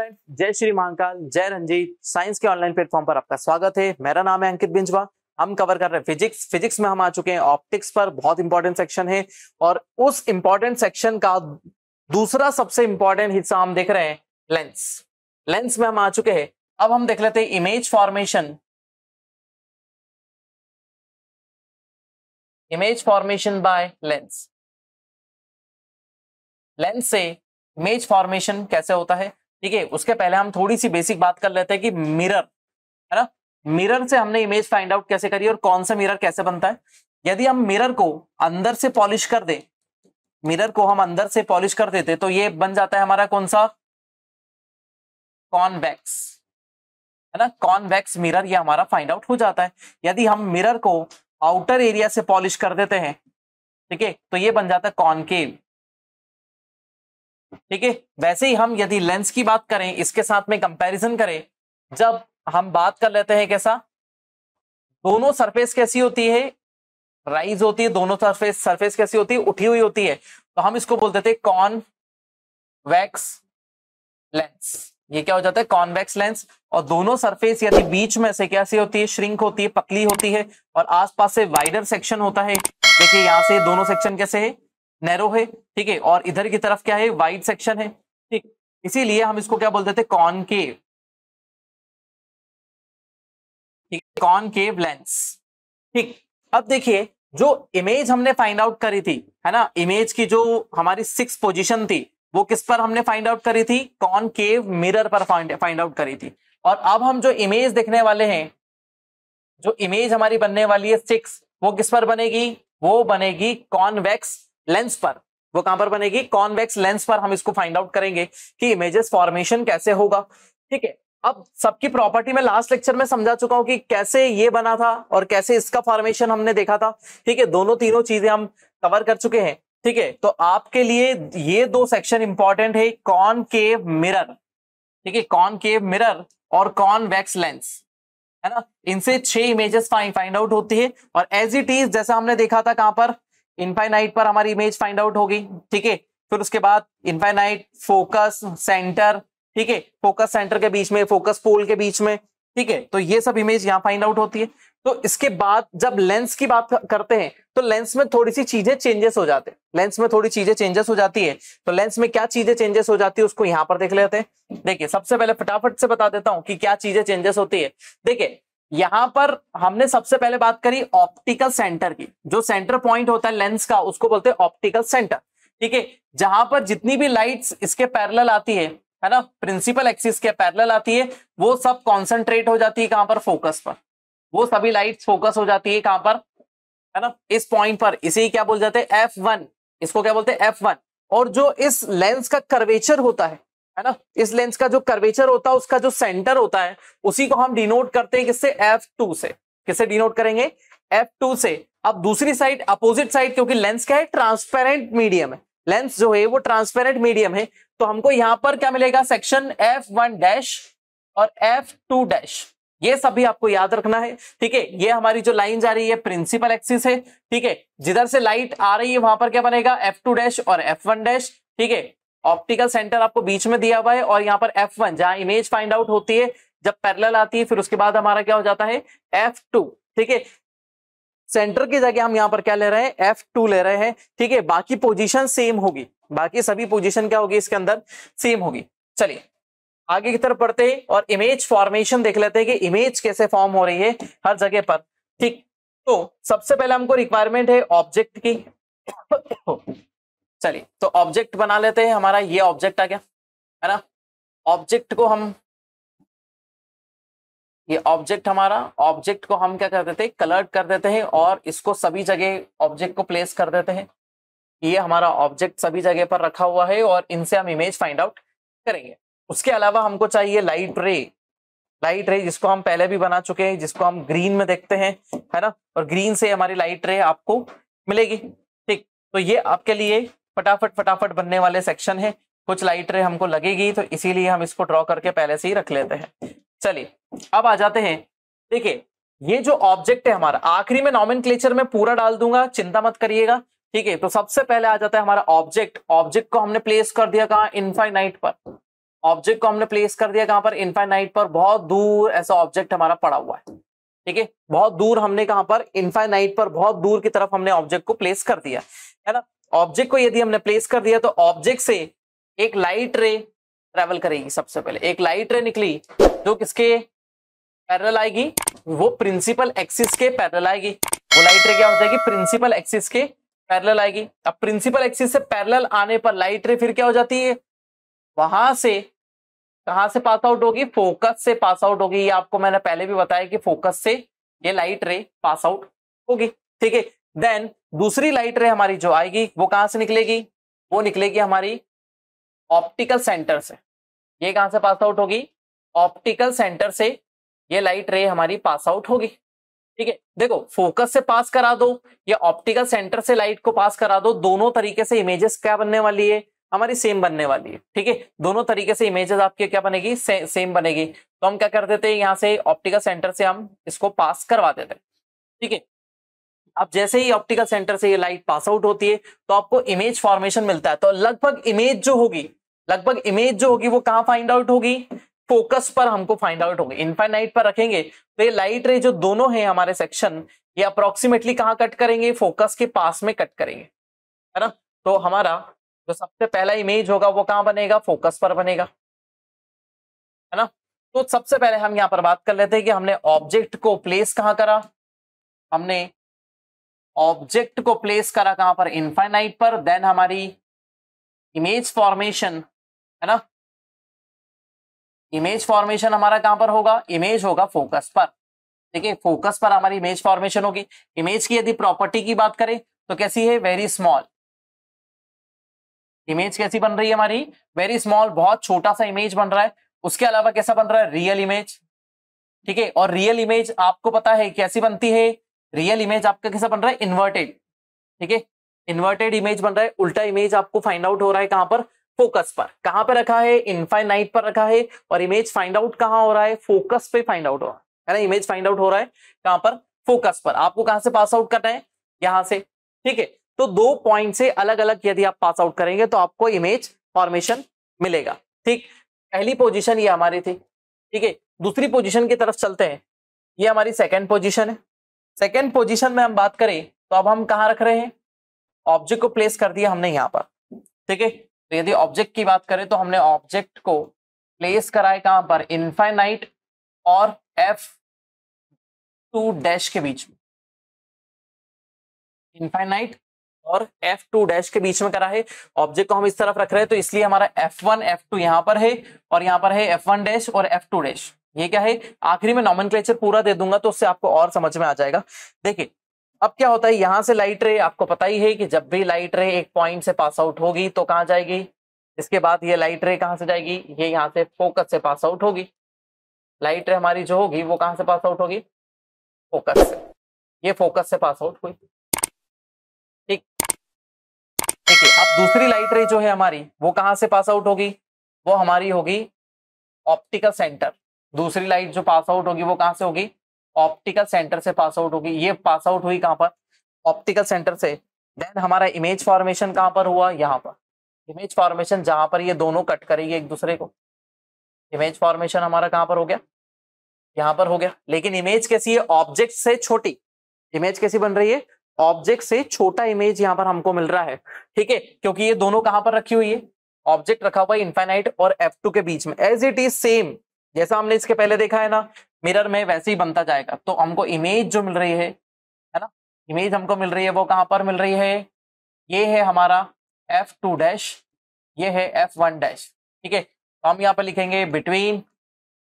Friends, जय श्री महाकाल, जय Ranjit. Science के ऑनलाइन प्लेटफॉर्म पर आपका स्वागत है। मेरा नाम है अंकित बिंजवा। हम कवर कर रहे हैं फिजिक्स में हम आ चुके हैं ऑप्टिक्स पर। बहुत इंपॉर्टेंट सेक्शन है और उस इंपॉर्टेंट सेक्शन का दूसरा सबसे इंपॉर्टेंट हिस्सा हम देख रहे हैं लेंस में हम आ चुके हैं। अब हम देख लेते हैं इमेज फॉर्मेशन बाय लेंस से इमेज फॉर्मेशन कैसे होता है। ठीक है, उसके पहले हम थोड़ी सी बेसिक बात कर लेते हैं कि मिरर है ना, मिरर से हमने इमेज फाइंड आउट कैसे करी और कौन सा मिरर कैसे बनता है। यदि हम मिरर को अंदर से पॉलिश कर देते तो ये बन जाता है हमारा कौन सा, कॉन्वेक्स है ना। कॉन्वेक्स मिरर ये हमारा फाइंड आउट हो जाता है। यदि हम मिरर को आउटर एरिया से पॉलिश कर देते हैं, ठीक है, तो ये बन जाता है कॉनकेव। ठीक है, वैसे ही हम यदि लेंस की बात करें, इसके साथ में कंपैरिजन करें, जब हम बात कर लेते हैं कैसा, दोनों सरफेस कैसी होती है, राइज होती है, दोनों सरफेस कैसी होती है, उठी हुई होती है, तो हम इसको बोलते थे कॉन्वेक्स लेंस। ये क्या हो जाता है, कॉन्वेक्स लेंस। और दोनों सरफेस यदि बीच में से कैसी होती है, श्रिंक होती है, पतली होती है, और आसपास से वाइडर सेक्शन होता है। देखिए यहां से दोनों सेक्शन कैसे है, नैरो है, ठीक है, और इधर की तरफ क्या है, वाइड सेक्शन है। ठीक, इसीलिए हम इसको क्या बोलते थे, कॉनकेव। ठीक, कॉनकेव लेंस। ठीक, अब देखिए जो इमेज हमने फाइंड आउट करी थी, है ना, इमेज की जो हमारी 6 पोजीशन थी, वो किस पर हमने फाइंड आउट करी थी, कॉनकेव मिरर पर फाइंड आउट करी थी। और अब हम जो इमेज देखने वाले हैं, जो इमेज हमारी बनने वाली है 6, वो किस पर बनेगी, वो बनेगी कॉन्वेक्स लेंस पर। वो कहां पर बनेगी, कॉन्वेक्स लेंस पर। हम इसको फाइंड आउट करेंगे कि इमेजेस फॉर्मेशन कैसे होगा। ठीक है, अब सबकी प्रॉपर्टी में लास्ट लेक्चर में समझा चुका हूं कि कैसे ये बना था और कैसे इसका फॉर्मेशन हमने देखा था। ठीक है, दोनों तीनों चीजें हम कवर कर चुके हैं। ठीक है, तो आपके लिए ये 2 सेक्शन इंपॉर्टेंट है, कॉनकेव मिरर, ठीक है, कॉनकेव मिरर और कॉन्वेक्स लेंस, है ना। इनसे 6 इमेजेस फाइंड आउट होती है। और एज इट इज जैसा हमने देखा था, कहां पर, इनफाइनाइट पर हमारी इमेज फाइंड आउट होगी। ठीक है, फिर उसके बाद इनफाइनाइट, फोकस, सेंटर, ठीक है, फोकस सेंटर के बीच में, फोकस पोल के बीच में, ठीक है, तो ये सब इमेज यहां फाइंड आउट होती है। तो इसके बाद जब लेंस की बात करते हैं, तो लेंस में थोड़ी सी चीजें चेंजेस हो जाते हैं, तो लेंस में क्या चीजें चेंजेस हो जाती है उसको यहां पर देख लेते हैं। देखिए सबसे पहले फटाफट से बता देता हूं कि क्या चीजें चेंजेस होती है। देखिए यहां पर हमने सबसे पहले बात करी ऑप्टिकल सेंटर की। जो सेंटर पॉइंट होता है लेंस का, उसको बोलते हैं ऑप्टिकल सेंटर। ठीक है, जहां पर जितनी भी लाइट्स इसके पैरेलल आती है ना, प्रिंसिपल एक्सिस के पैरेलल आती है, वो सब कॉन्सेंट्रेट हो जाती है कहां पर, फोकस पर। वो सभी लाइट्स फोकस हो जाती है कहां पर, है ना, इस पॉइंट पर। इसे क्या बोल जाते हैं, F1। इसको क्या बोलते हैं, F1। और जो इस लेंस का कर्वेचर होता है ना, इस लेंस का जो कर्वेचर होता है, उसका जो सेंटर होता है, उसी को हम डिनोट करते हैं किससे, F2 से। किससे डिनोट करेंगे, F2 से। अब दूसरी साइड, अपोजिट साइड, क्योंकि लेंस क्या है, ट्रांसपेरेंट मीडियम है, लेंस जो है वो ट्रांसपेरेंट मीडियम है, तो हमको यहां पर क्या मिलेगा, सेक्शन F1 डैश और F2 डैश। ये सभी आपको याद रखना है। ठीक है, ये हमारी जो लाइन जा रही है प्रिंसिपल एक्सिस है। ठीक है, जिधर से लाइट आ रही है वहां पर क्या बनेगा, F2 डैश और F1 डैश। ठीक है, ऑप्टिकल सेंटर आपको बीच में दिया हुआ है, और यहाँ पर F1 जहां इमेज फाइंड आउट होती है, जब पैरेलल आती है, फिर उसके बाद हमारा क्या हो जाता है, F2। ठीक है, सेंटर की जगह हम यहाँ पर क्या ले रहे हैं, F2 ले रहे हैं। ठीक है, बाकी पोजीशन सेम होगी, बाकी सभी पोजीशन क्या होगी इसके अंदर, सेम होगी। चलिए आगे की तरफ बढ़ते हैं और इमेज फॉर्मेशन देख लेते हैं कि इमेज कैसे फॉर्म हो रही है हर जगह पर। ठीक, तो सबसे पहले हमको रिक्वायरमेंट है ऑब्जेक्ट की। चलिए तो ऑब्जेक्ट बना लेते हैं। हमारा ये ऑब्जेक्ट आ गया, है ना। ऑब्जेक्ट को हम, ये ऑब्जेक्ट हमारा, ऑब्जेक्ट को हम क्या कर देते हैं, कलर्ड कर देते हैं, और इसको सभी जगह ऑब्जेक्ट को प्लेस कर देते हैं। ये हमारा ऑब्जेक्ट सभी जगह पर रखा हुआ है, और इनसे हम इमेज फाइंड आउट करेंगे। उसके अलावा हमको चाहिए लाइट रे, जिसको हम पहले भी बना चुके हैं, जिसको हम ग्रीन में देखते हैं, है ना, और ग्रीन से हमारी लाइट रे आपको मिलेगी। ठीक, तो ये आपके लिए फटाफट बनने वाले सेक्शन है। कुछ लाइट रे हमको लगेगी, तो इसीलिए हम इसको ड्रॉ करके पहले से ही रख लेते हैं। चलिए अब आ जाते हैं। देखिए ये जो ऑब्जेक्ट है हमारा, आखिरी में नॉमेनक्लेचर में पूरा डाल दूंगा, चिंता मत करिएगा। ठीक है, तो सबसे पहले आ जाता है हमारा ऑब्जेक्ट। ऑब्जेक्ट को हमने प्लेस कर दिया कहां, इनफाइनाइट पर। ऑब्जेक्ट को हमने प्लेस कर दिया कहां पर, इनफाइनाइट पर, बहुत दूर ऐसा ऑब्जेक्ट हमारा पड़ा हुआ है, ठीक है, बहुत दूर हमने कहां पर, इनफाइनाइट पर बहुत दूर की तरफ हमने ऑब्जेक्ट को प्लेस कर दिया है ना। ऑब्जेक्ट को यदि हमने प्लेस कर दिया तो ऑब्जेक्ट से एक लाइट रे ट्रेवल करेगी। सबसे पहले एक लाइट रे निकली जो किसके पैरेलल आएगी, वो प्रिंसिपल एक्सिस के पैरेलल आएगी। वो लाइट रे क्या हो जाएगी, प्रिंसिपल एक्सिस के पैरेलल आएगी। अब प्रिंसिपल एक्सिस से पैरेलल आने पर लाइट रे फिर क्या हो जाती है, वहां से कहां से पास आउट होगी, फोकस से पास आउट होगी। ये आपको मैंने पहले भी बताया कि फोकस से ये लाइट रे पास आउट होगी, ठीक है। देन दूसरी लाइट रे हमारी जो आएगी वो कहां से निकलेगी, वो निकलेगी हमारी ऑप्टिकल सेंटर से। ये कहां से पास आउट होगी, ऑप्टिकल सेंटर से ये लाइट रे हमारी पास आउट होगी, ठीक है। देखो फोकस से पास करा दो या ऑप्टिकल सेंटर से लाइट को पास करा दो, दोनों तरीके से इमेजेस क्या बनने वाली है, हमारी सेम बनने वाली है, ठीक है। दोनों तरीके से इमेजेस आपकी क्या बनेगी, सेम बनेगी। तो हम क्या कर देते हैं, यहाँ से ऑप्टिकल सेंटर से हम इसको पास करवा देते हैं, ठीक है। अब जैसे ही ऑप्टिकल सेंटर से ये लाइट पास आउट होती है तो आपको इमेज फॉर्मेशन मिलता है। तो लगभग इमेज जो होगी वो कहां फाइंड आउट होगी, फोकस पर हमको फाइंड आउट होगी। इनफाइनाइट पर रखेंगे तो ये लाइट रे जो दोनों हैं हमारे सेक्शन, ये अप्रोक्सीमेटली कहां कट करेंगे, फोकस के पास में कट करेंगे, है ना। तो हमारा जो सबसे पहला इमेज होगा वो कहां बनेगा, फोकस पर बनेगा, है ना। तो सबसे पहले हम यहां पर बात कर लेते हैं कि हमने ऑब्जेक्ट को प्लेस कहां करा, हमने ऑब्जेक्ट को प्लेस करा कहां पर, इनफाइनाइट पर। देन हमारी इमेज फॉर्मेशन, है ना, इमेज फॉर्मेशन हमारा कहां पर होगा, इमेज होगा फोकस पर, ठीक है। फोकस पर हमारी इमेज फॉर्मेशन होगी। इमेज की यदि प्रॉपर्टी की बात करें तो कैसी है, वेरी स्मॉल। इमेज कैसी बन रही है हमारी, वेरी स्मॉल, बहुत छोटा सा इमेज बन रहा है। उसके अलावा कैसा बन रहा है, रियल इमेज, ठीक है। और रियल इमेज आपको पता है कैसी बनती है, रियल इमेज आपका कैसा बन रहा है, इन्वर्टेड, ठीक है। इन्वर्टेड इमेज बन रहा है, उल्टा इमेज आपको फाइंड आउट हो रहा है कहां पर, फोकस पर। कहां पे रखा है, इनफाइनाइट पर रखा है। और इमेज फाइंड आउट कहां हो रहा है, फोकस पे फाइंड आउट हो रहा है ना। इमेज फाइंड आउट हो रहा है कहां पर, फोकस पर। आपको कहां से पास आउट करना है, यहां से, ठीक है। तो दो पॉइंट से अलग अलग यदि आप पास आउट करेंगे तो आपको इमेज फॉर्मेशन मिलेगा, ठीक। पहली पोजीशन ये हमारी थी, ठीक है। दूसरी पोजीशन की तरफ चलते हैं, ये हमारी सेकंड पोजीशन है। सेकंड पोजीशन में हम बात करें तो अब हम कहां रख रहे हैं, ऑब्जेक्ट को प्लेस कर दिया हमने यहां पर, ठीक है। तो यदि ऑब्जेक्ट की बात करें तो हमने ऑब्जेक्ट को प्लेस कराए कहां पर, इनफाइनाइट और F2 डैश के बीच में, इनफाइनाइट और F2 डैश के बीच में करा है। ऑब्जेक्ट को हम इस तरफ रख रहे हैं तो इसलिए हमारा F1 F2 यहां पर है और यहां पर है F1 डैश और F2 डैश। ये क्या है, आखिरी में नॉमेनक्लेचर पूरा दे दूंगा तो उससे आपको और समझ में आ जाएगा। देखिए अब क्या होता है, यहां से लाइट रे, आपको पता ही है कि जब भी लाइट रे एक पॉइंट से पास आउट होगी तो कहां जाएगी, इसके बाद ये लाइट रे कहां से जाएगी, ये यहां से फोकस से पास आउट होगी। लाइट रे हमारी जो होगी वो कहां से पास आउट होगी, फोकस से। ये फोकस से पास आउट हुई, ठीक, ठीक है। अब दूसरी लाइट रे जो है हमारी वो कहां से पास आउट होगी, वो हमारी होगी ऑप्टिकल सेंटर। दूसरी लाइट जो पास आउट होगी वो कहां से होगी, ऑप्टिकल सेंटर से पास आउट होगी। ये पास आउट हुई कहां पर, ऑप्टिकल सेंटर से। देन हमारा इमेज फॉर्मेशन कहां पर हुआ, यहां पर। इमेज फॉर्मेशन जहां पर ये दोनों कट करेगी एक दूसरे को, इमेज फॉर्मेशन हमारा कहां पर हो गया, यहां पर हो गया। लेकिन इमेज कैसी है, ऑब्जेक्ट से छोटी। इमेज कैसी बन रही है, ऑब्जेक्ट से छोटा इमेज यहां पर हमको मिल रहा है, ठीक है। क्योंकि ये दोनों कहां पर रखी हुई है, ऑब्जेक्ट रखा हुआ है इनफाइनाइट और F2 के बीच में। एज इट इज सेम जैसा हमने इसके पहले देखा है ना मिरर में, वैसे ही बनता जाएगा। तो हमको इमेज जो मिल रही है ना, इमेज हमको मिल रही है वो कहां पर मिल रही है, ये है हमारा F2 डैश, ये है F1 डैश, ठीक है। तो हम यहाँ पर लिखेंगे बिटवीन,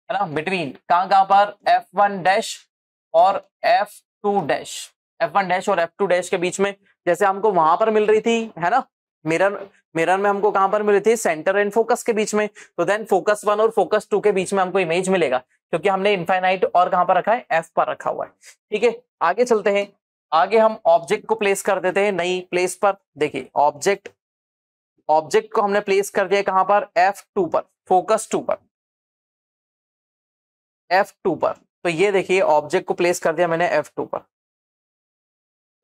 है ना, बिटवीन कहां पर, F1 डैश और F2 डैश। F1 डैश और F2 डैश के बीच में, जैसे हमको वहां पर मिल रही थी, है ना, मिरर में हमको कहां पर मिल रही थी, सेंटर एंड फोकस के बीच में। तो देन फोकस 1 और फोकस 2 के बीच में हमको इमेज मिलेगा, क्योंकि हमने इनफाइनाइट और कहां पर रखा है, F पर रखा हुआ है, ठीक है। आगे चलते हैं, आगे हम ऑब्जेक्ट को प्लेस कर देते हैं नई प्लेस पर। देखिए ऑब्जेक्ट को हमने प्लेस कर दिया कहां पर, F2 पर, फोकस 2 पर, F2 पर। तो ये देखिए ऑब्जेक्ट को प्लेस कर दिया मैंने F2 पर,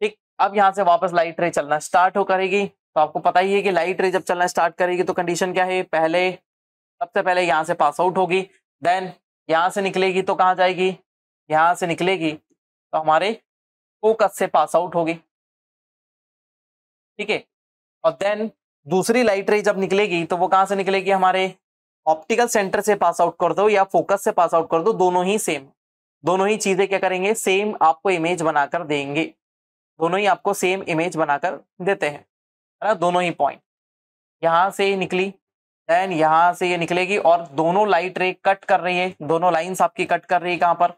ठीक। अब यहां से वापस लाइट रे चलना स्टार्ट हो करेगी। तो आपको पता ही है कि लाइट रे जब चलना स्टार्ट करेगी तो कंडीशन क्या है, पहले सबसे पहले यहां से पास आउट होगी, देन यहां से निकलेगी तो कहां जाएगी, यहां से निकलेगी तो हमारे फोकस से पास आउट होगी, ठीक है। और देन दूसरी लाइट रे जब निकलेगी तो वो कहां से निकलेगी, हमारे ऑप्टिकल सेंटर से पास आउट कर दो या फोकस से पास आउट कर दो, दोनों ही सेम, दोनों ही चीजें क्या करेंगे, सेम आपको इमेज बनाकर देंगे, दोनों ही आपको सेम इमेज बनाकर देते हैं, है ना। दोनों ही पॉइंट यहां से निकली, देन यहां से ये निकलेगी और दोनों लाइट रे कट कर रही है, दोनों लाइंस आपकी कट कर रही है कहां पर,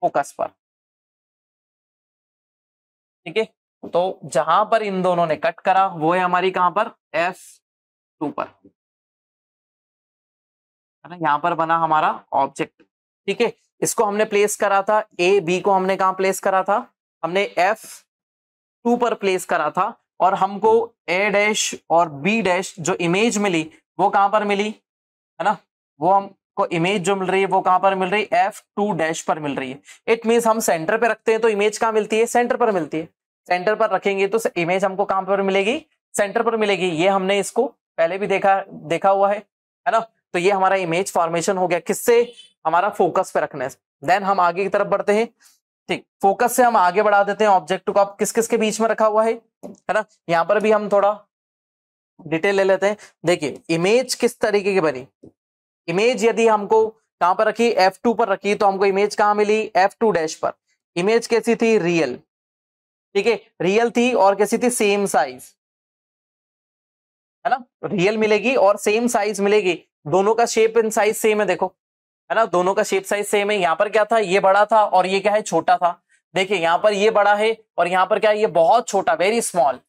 फोकस पर, ठीक है। तो जहां पर इन दोनों ने कट करा वो है हमारी कहां पर, F2 पर, है ना। यहां पर बना हमारा ऑब्जेक्ट, ठीक है। इसको हमने प्लेस करा था, ए बी को हमने कहां प्लेस करा था, हमने F2 पर प्लेस करा था, और हमको ए डैश और बी डैश जो इमेज मिली वो कहां पर मिली, है ना। वो हमको इमेज जो मिल रही है वो कहां पर मिल रही है, F2 डैश पर मिल रही है। इट मींस हम सेंटर पे रखते हैं तो इमेज कहां मिलती है, सेंटर पर मिलती है। सेंटर पर रखेंगे तो इमेज हमको कहां पर मिलेगी, सेंटर पर मिलेगी। ये हमने इसको पहले भी देखा हुआ है ना। तो ये हमारा इमेज फॉर्मेशन हो गया, किससे, हमारा फोकस पे रखने से। देन हम आगे की तरफ बढ़ते हैं, ठीक। फोकस से हम आगे बढ़ा देते हैं ऑब्जेक्ट को, आप किस किस के बीच में रखा हुआ है ना। यहां पर भी हम थोड़ा डिटेल ले लेते हैं। देखिए इमेज किस तरीके की बनी, इमेज यदि हमको कहां पर रखी, F2 पर रखी, तो हमको इमेज कहां मिली, F2 डैश पर। इमेज कैसी थी, रियल, ठीक है, रियल थी, और कैसी थी, सेम साइज, है ना। रियल मिलेगी और सेम साइज मिलेगी, दोनों का शेप एंड साइज सेम है, देखो, है ना, दोनों का शेप साइज सेम है। यहां पर क्या था, ये बड़ा था और ये क्या है, छोटा था। देखिए यहां पर ये बड़ा है और यहां पर क्या है, ये बहुत छोटा, वेरी स्मॉल,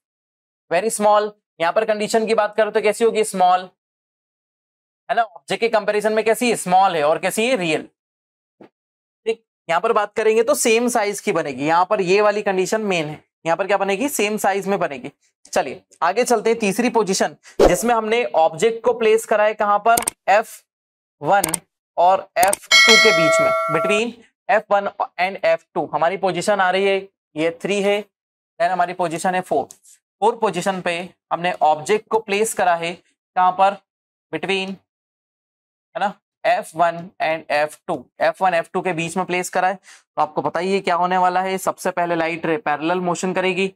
वेरी स्मॉल। यहां पर कंडीशन की बात करो तो कैसी होगी, स्मॉल, है ना। ऑब्जेक्ट के कंपैरिजन में कैसी है, स्मॉल है, और कैसी है, रियल, ठीक। यहां पर बात करेंगे तो सेम साइज की बनेगी, यहां पर ये वाली कंडीशन मेन है, यहां पर क्या बनेगी, सेम साइज में बनेगी। चलिए आगे चलते हैं, तीसरी पोजीशन जिसमें हमने ऑब्जेक्ट को प्लेस करा है कहां पर, F1 और F2 के बीच में, बिटवीन F1 एंड F2 हमारी पोजीशन आ रही है, ये 3 है, देन हमारी पोजीशन है 4। 4 पोजीशन पे हमने ऑब्जेक्ट को प्लेस करा है कहां पर, बिटवीन, है ना, F1 and F2, F1 F2 के बीच में प्लेस करा है। तो आपको पता ही है क्या होने वाला है, सबसे पहले लाइट रे पैरेलल मोशन करेगी,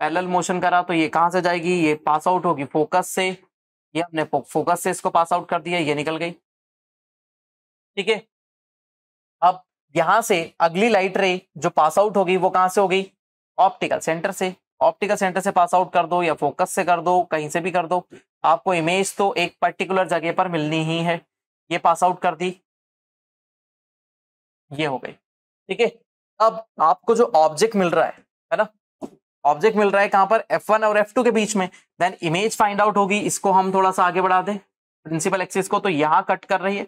पैरेलल मोशन करा तो ये कहां से जाएगी, ये पास आउट होगी फोकस से, ये हमने फोकस से इसको पास आउट कर दिया, ये निकल गई, ठीक है। अब यहां से अगली लाइट रे जो पास आउट होगी वो कहां से होगी, ऑप्टिकल सेंटर से। ऑप्टिकल सेंटर से पास आउट कर दो या फोकस से कर दो, कहीं से भी कर दो, आपको इमेज तो एक पर्टिकुलर जगह पर मिलनी ही है। ये पास आउट कर दी, ये हो गई, ठीक है। अब आपको जो ऑब्जेक्ट मिल रहा है ना, ऑब्जेक्ट मिल रहा है कहां पर, F1 और F2 के बीच में, देन इमेज फाइंड आउट होगी। इसको हम थोड़ा सा आगे बढ़ा दें प्रिंसिपल एक्सिस को, तो यहां कट कर रही है,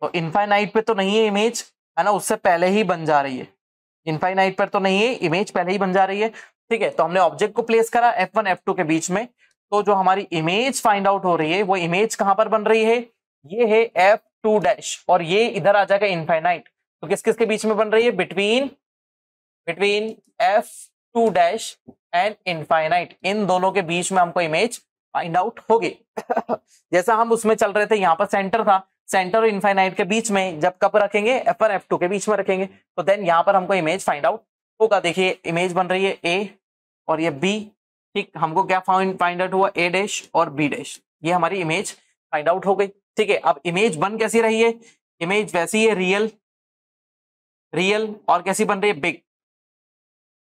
तो इनफाइनाइट पे तो नहीं है इमेज, है ना, उससे पहले ही बन जा रही है, इनफाइनाइट पर तो नहीं है, इमेज पहले ही बन जा रही है, ठीक है। तो हमने ऑब्जेक्ट को प्लेस करा F1 F2 के बीच में, तो जो हमारी इमेज फाइंड आउट हो रही है वो इमेज कहां पर बन रही है, ये है F2 डैश, और ये इधर आ जाएगा इनफाइनाइट। तो किस किस के बीच में बन रही है, between F2 dash and infinite, इन दोनों के बीच में हमको इमेज फाइंड आउट होगी। जैसा हम उसमें चल रहे थे, यहां पर सेंटर था, सेंटर और इनफाइनाइट के बीच में जब कब रखेंगे, F1 F2 के बीच में रखेंगे, तो देन यहां पर हमको इमेज फाइंड आउट होगा। देखिए इमेज बन रही है A और ये B, ठीक। हमको क्या फाइंड आउट हुआ, A डैश और B डैश, ये हमारी इमेज फाइंड आउट हो गई, ठीक है। अब इमेज बन कैसी रही है, इमेज वैसी है, रियल, रियल, और कैसी बन रही है, बिग,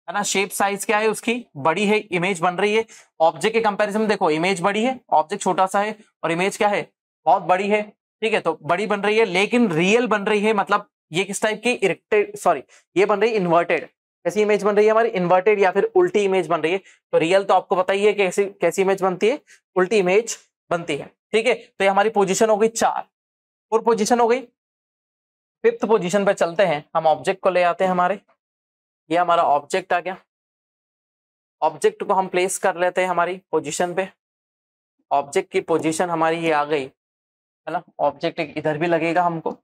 है ना। शेप साइज क्या है उसकी, बड़ी है, इमेज बन रही है। ऑब्जेक्ट के कंपैरिजन में देखो, इमेज बड़ी है, ऑब्जेक्ट छोटा सा है, और इमेज क्या है, बहुत बड़ी है, ठीक है। तो बड़ी बन रही है लेकिन रियल बन रही है, मतलब ये किस टाइप की, इरेक्टेड, सॉरी, ये बन रही है इन्वर्टेड। कैसी इमेज बन रही है हमारी, इन्वर्टेड या फिर उल्टी इमेज बन रही है। तो रियल तो आपको पता ही है कैसी कैसी इमेज बनती है, उल्टी इमेज बनती है, ठीक है। तो ये हमारी पोजीशन हो गई 4, 4 पोजीशन हो गई। 5th पोजीशन पे चलते हैं, हम ऑब्जेक्ट को ले आते हैं हमारे, ये हमारा ऑब्जेक्ट आ गया। ऑब्जेक्ट को हम प्लेस कर लेते हैं हमारी पोजीशन पे, ऑब्जेक्ट की पोजीशन हमारी ये आ गई, है ना। ऑब्जेक्ट इधर भी लगेगा हमको।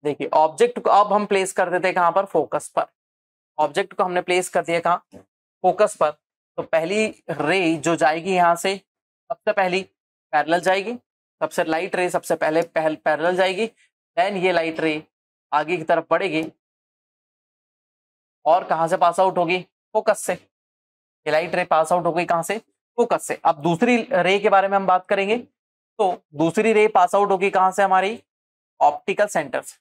देखिए ऑब्जेक्ट को अब हम प्लेस कर देते हैं कहां पर, फोकस पर। ऑब्जेक्ट को हमने प्लेस कर दिया कहां, फोकस पर। तो पहली रे जो जाएगी यहां से, सबसे पहली पैरेलल जाएगी, सबसे लाइट रे सबसे पहले पैरेलल जाएगी, देन ये लाइट रे आगे की तरफ बढ़ेगी और कहां से पास आउट होगी, फोकस से। ये लाइट रे पास आउट हो गई कहां से, फोकस से। अब दूसरी रे के बारे में हम बात करेंगे, तो दूसरी रे पास आउट होगी कहां से, हमारी ऑप्टिकल सेंटर से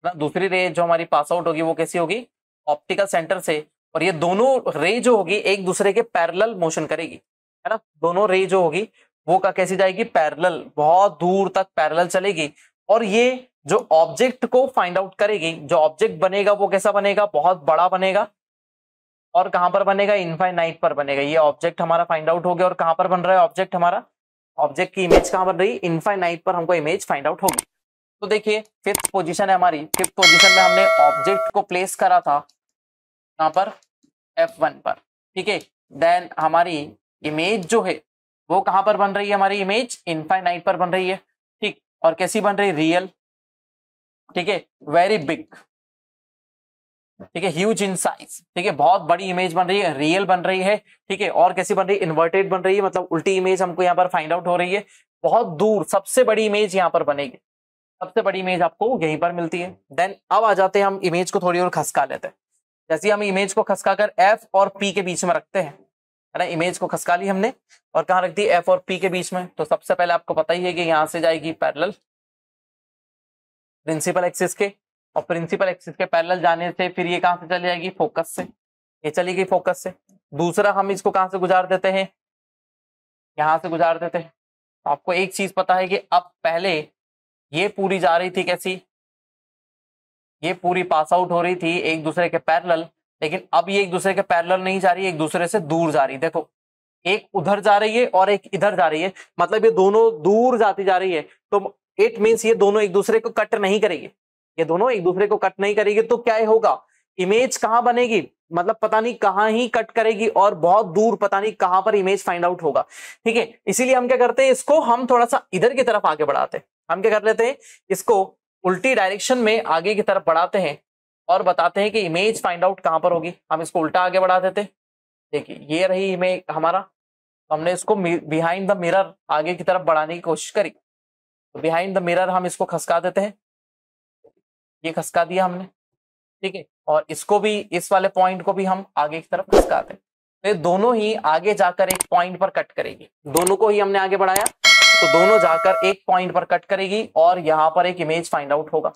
ना। दूसरी रे जो हमारी पास आउट होगी वो कैसी होगी, ऑप्टिकल सेंटर से। और ये दोनों रे जो होगी एक दूसरे के पैरेलल मोशन करेगी, है ना। दोनों रे जो होगी वो का कैसी जाएगी, पैरेलल, बहुत दूर तक पैरेलल चलेगी। और ये जो ऑब्जेक्ट को फाइंड आउट करेगी, जो ऑब्जेक्ट बनेगा वो कैसा बनेगा, बहुत बड़ा बनेगा। और कहां पर बनेगा, इनफाइनाइट पर बनेगा। ये ऑब्जेक्ट हमारा फाइंड आउट हो गया। और कहां पर बन रहा है ऑब्जेक्ट हमारा, ऑब्जेक्ट की इमेज कहां बन रही, इनफाइनाइट पर हमको इमेज फाइंड आउट होगी। तो देखिए फिफ्थ पोजीशन है हमारी। फिफ्थ पोजीशन में हमने ऑब्जेक्ट को प्लेस करा था यहाँ पर F1 पर, ठीक है। देन हमारी इमेज जो है वो कहां पर बन रही है, हमारी इमेज इनफाइनाइट पर बन रही है, ठीक। और कैसी बन रही है, रियल, ठीक है, वेरी बिग, ठीक है, ह्यूज इन साइज, ठीक है, बहुत बड़ी इमेज बन रही है, रियल बन रही है, ठीक है। और कैसी बन रही है, इन्वर्टेड बन रही है, मतलब उल्टी इमेज हमको यहाँ पर फाइंड आउट हो रही है। बहुत दूर सबसे बड़ी इमेज यहाँ पर बनेगी, सबसे बड़ी इमेज आपको यहीं पर मिलती है। देन अब आ जाते हैं हम इमेज को थोड़ी और खसका लेते हैं। जैसे हम इमेज को खसका कर F और P के बीच में रखते हैं, है ना। इमेज को खसका ली हमने और कहाँ रख दी, F और P के बीच में। तो सबसे पहले आपको पता ही है कि यहाँ से जाएगी पैरेलल प्रिंसिपल एक्सिस के, और प्रिंसिपल एक्सिस के पैरेलल जाने से फिर ये कहां से चली जाएगी, फोकस से। ये चली गई फोकस से। दूसरा हम इसको कहां से गुजार देते हैं, यहां से गुजार देते हैं। तो आपको एक चीज पता है कि अब पहले ये पूरी जा रही थी कैसी, ये पूरी पास आउट हो रही थी एक दूसरे के पैरेलल, लेकिन अब ये एक दूसरे के पैरेलल नहीं जा रही है, एक दूसरे से दूर जा रही है। देखो एक उधर जा रही है और एक इधर जा रही है, मतलब ये दोनों दूर जाती जा रही है। तो इट मीन्स ये दोनों एक दूसरे को कट नहीं करेगी, ये दोनों एक दूसरे को कट नहीं करेगी। तो क्या होगा, इमेज कहां बनेगी, मतलब पता नहीं कहां ही कट करेगी और बहुत दूर पता नहीं कहां पर इमेज फाइंड आउट होगा, ठीक है। इसीलिए हम क्या करते हैं, इसको हम थोड़ा सा इधर की तरफ आगे बढ़ाते हैं। हम क्या कर लेते हैं, इसको उल्टी डायरेक्शन में आगे की तरफ बढ़ाते हैं और बताते हैं कि इमेज फाइंड आउट कहां पर होगी। हम इसको उल्टा आगे बढ़ा देते हैं। देखिए ये रही इमेज हमारा, हमने इसको बिहाइंड द मिरर आगे की तरफ बढ़ाने की कोशिश करी। तो बिहाइंड द मिरर हम इसको खसका देते हैं, ये खसका दिया हमने, ठीक है। और इसको भी, इस वाले पॉइंट को भी हम आगे की तरफ खसकाते हैं। तो ये दोनों ही आगे जाकर एक पॉइंट पर कट करेगी। दोनों को ही हमने आगे बढ़ाया तो दोनों जाकर एक पॉइंट पर कट करेगी और यहां पर एक इमेज फाइंड आउट होगा।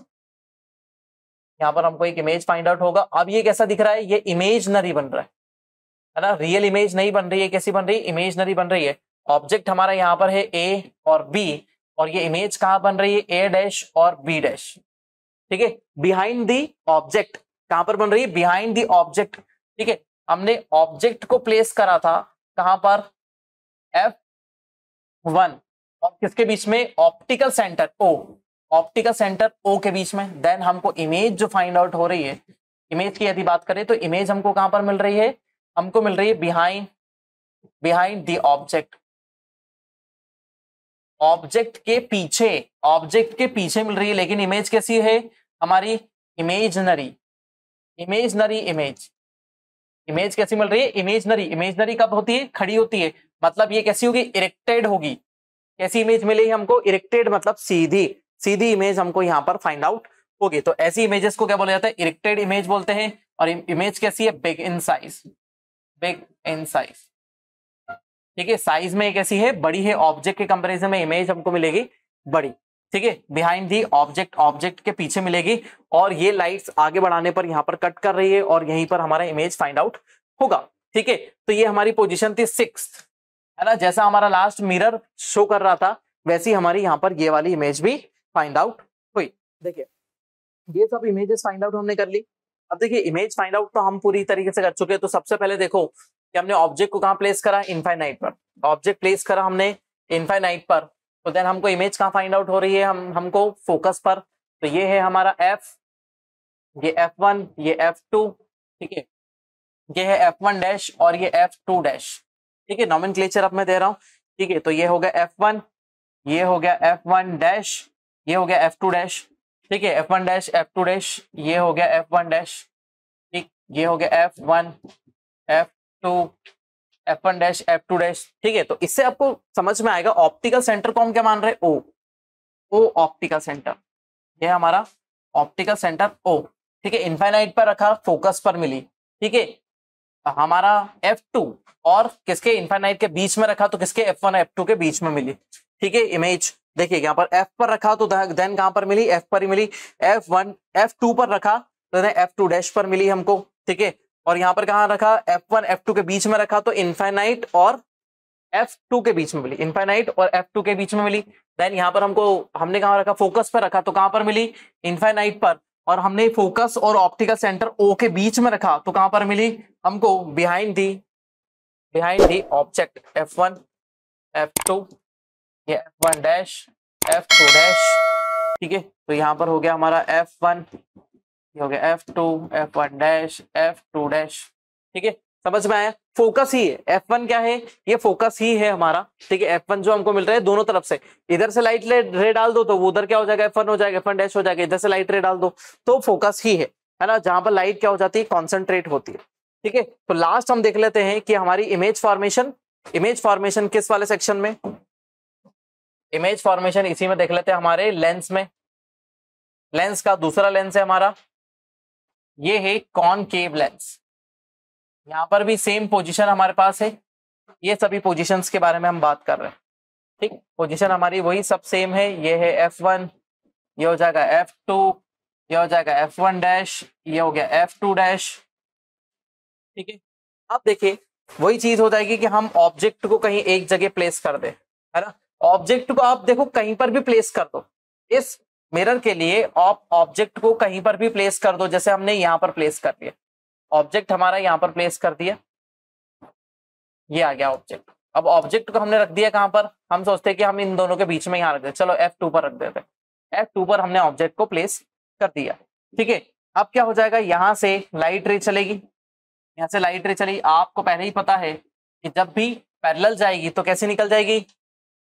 यहां पर हमको एक इमेज फाइंड आउट होगा। अब ये कैसा दिख रहा है, ये इमेजनरी बन रहा है ना, रियल इमेज नहीं बन रही है। कैसी बन रही है, इमेजनरी बन रही है। ऑब्जेक्ट हमारा यहाँ पर है A और B, और ये इमेज कहां बन रही है, A डैश और B डैश, ठीक है। बिहाइंड दी ऑब्जेक्ट कहां पर बन रही है, बिहाइंड दी ऑब्जेक्ट, ठीक है। हमने ऑब्जेक्ट को प्लेस करा था कहां पर, F1 और किसके बीच में, optical centre O, optical centre O के बीच में। देन हमको इमेज जो फाइंड आउट हो रही है, इमेज की यदि बात करें तो इमेज हमको कहां पर मिल रही है, हमको मिल रही है बिहाइंड दी ऑब्जेक्ट, ऑब्जेक्ट के पीछे, ऑब्जेक्ट के पीछे मिल रही है। लेकिन इमेज कैसी है हमारी, इमेजनरी, इमेजनरी इमेज, इमेज कैसी मिल रही है, इमेजनरी। इमेजनरी कब होती है, खड़ी होती है, मतलब ये कैसी होगी, इरेक्टेड होगी। कैसी इमेज मिलेगी हमको, इरेक्टेड, मतलब सीधी, सीधी इमेज हमको यहाँ पर फाइंड आउट होगी। तो ऐसी इमेजेस को क्या बोला जाता है, इरेक्टेड इमेज बोलते हैं। और इमेज कैसी है, big in size, big in size, ठीक है। साइज में कैसी है, बड़ी है। ऑब्जेक्ट के कंपैरिजन में इमेज हमको मिलेगी बड़ी, ठीक है। बिहाइंड दी ऑब्जेक्ट, ऑब्जेक्ट के पीछे मिलेगी। और ये लाइट्स आगे बढ़ाने पर यहाँ पर कट कर रही है और यहीं पर हमारा इमेज फाइंड आउट होगा, ठीक है। तो ये हमारी पोजीशन थी 6th, है ना। जैसा हमारा लास्ट मिरर शो कर रहा था वैसी हमारी यहाँ पर ये वाली इमेज भी फाइंड आउट हुई। देखिए ये सब इमेजेस फाइंड आउट हमने कर ली। अब देखिए इमेज फाइंड आउट तो हम पूरी तरीके से कर चुके हैं। तो सबसे पहले देखो कि हमने ऑब्जेक्ट को कहां प्लेस करा, इनफाइनाइट पर। ऑब्जेक्ट प्लेस करा हमने इनफाइनाइट पर, तो देन हमको इमेज कहां फाइंड आउट हो रही है, हमको फोकस पर। तो ये है हमारा F, ये F1, ये F2, ठीक है। ये है F1 डैश और ये F2 डैश, ठीक है। नॉमेनक्लेचर अब मैं दे रहा हूं, ठीक है। तो ये हो गया F1, ये हो गया F1 डैश, ये हो गया F2 डैश, ठीक है। F1 डैश, F2 डैश, ये हो गया F1 डैश, ठीक, ये हो गया F1, F2, F1 dash F2 dash. ठीक है, तो इससे आपको समझ में आएगा ऑप्टिकल सेंटर को हम क्या मान रहे हैं, ओ ऑप्टिकल सेंटर, ये हमारा ऑप्टिकल सेंटर ओ। ठीक है, इनफाइनाइट पर रखा, फोकस पर मिली। ठीक है, हमारा F2 और किसके इनफाइनाइट के बीच में रखा तो किसके F1 F2 के बीच में मिली। ठीक है, इमेज देखिए यहाँ पर F पर रखा तो देन कहां पर मिली, F पर ही मिली। F1 F2 पर रखा तो F2 डैश पर मिली हमको। ठीक है, और यहाँ पर कहां रखा, F1 F2 के बीच में रखा तो इनफाइनाइट और F2 के बीच में मिली, इनफाइनाइट और F2 के बीच में मिली। देन यहाँ पर हमने कहां रखा, फोकस पर रखा तो कहां पर मिली, इनफाइनाइट पर। और हमने फोकस और ऑप्टिकल सेंटर O के बीच में रखा तो कहां पर मिली हमको, behind the object F1 F2, ये F1 डैश F2 डैश। ठीक है, तो यहाँ पर हो गया हमारा F1, ये हो गया F2 F1 dash F2 dash. ठीक है, समझ में आया, फोकस ही है F1 क्या है, ये फोकस ही है हमारा। ठीक है, F1 जो हमको मिल रहा है दोनों तरफ से, इधर से लाइट रे डाल दो तो वो उधर क्या हो जाएगा, F1 हो जाएगा, F1 डैश हो जाएगा, इधर से लाइट रे डाल दो तो फोकस ही है ना, जहां पर लाइट क्या हो जाती है, कॉन्सेंट्रेट होती है। ठीक है, तो लास्ट हम देख लेते हैं कि हमारी इमेज फॉर्मेशन किस वाले सेक्शन में, इमेज फॉर्मेशन इसी में देख लेते हैं, हमारे लेंस में। लेंस का दूसरा लेंस है हमारा, ये है कॉनकेव लेंस। यहां पर भी सेम पोजीशन हमारे पास है, ये सभी पोजीशंस के बारे में हम बात कर रहे हैं। ठीक, पोजीशन हमारी वही सब सेम है, ये है F1, ये हो जाएगा F2, ये हो जाएगा F1 डैश, ये हो गया F2 डैश। ठीक है, अब देखिए वही चीज हो जाएगी कि हम ऑब्जेक्ट को कहीं एक जगह प्लेस कर दे, है ना। ऑब्जेक्ट को आप देखो कहीं पर भी प्लेस कर दो, इस मिरर के लिए आप ऑब्जेक्ट को कहीं पर भी प्लेस कर दो, जैसे हमने यहाँ पर प्लेस कर दिया, ऑब्जेक्ट हमारा यहाँ पर प्लेस कर दिया, ये आ गया ऑब्जेक्ट। अब ऑब्जेक्ट को हमने रख दिया कहां पर, हम सोचते हैं कि हम इन दोनों के बीच में यहाँ रख देते, चलो F2 पर रख देते हैं, F2 पर हमने ऑब्जेक्ट को प्लेस कर दिया। ठीक है, अब क्या हो जाएगा, यहां से लाइट रे चलेगी, यहाँ से लाइट रे चली, आपको पहले ही पता है कि जब भी पैरेलल जाएगी तो कैसे निकल जाएगी,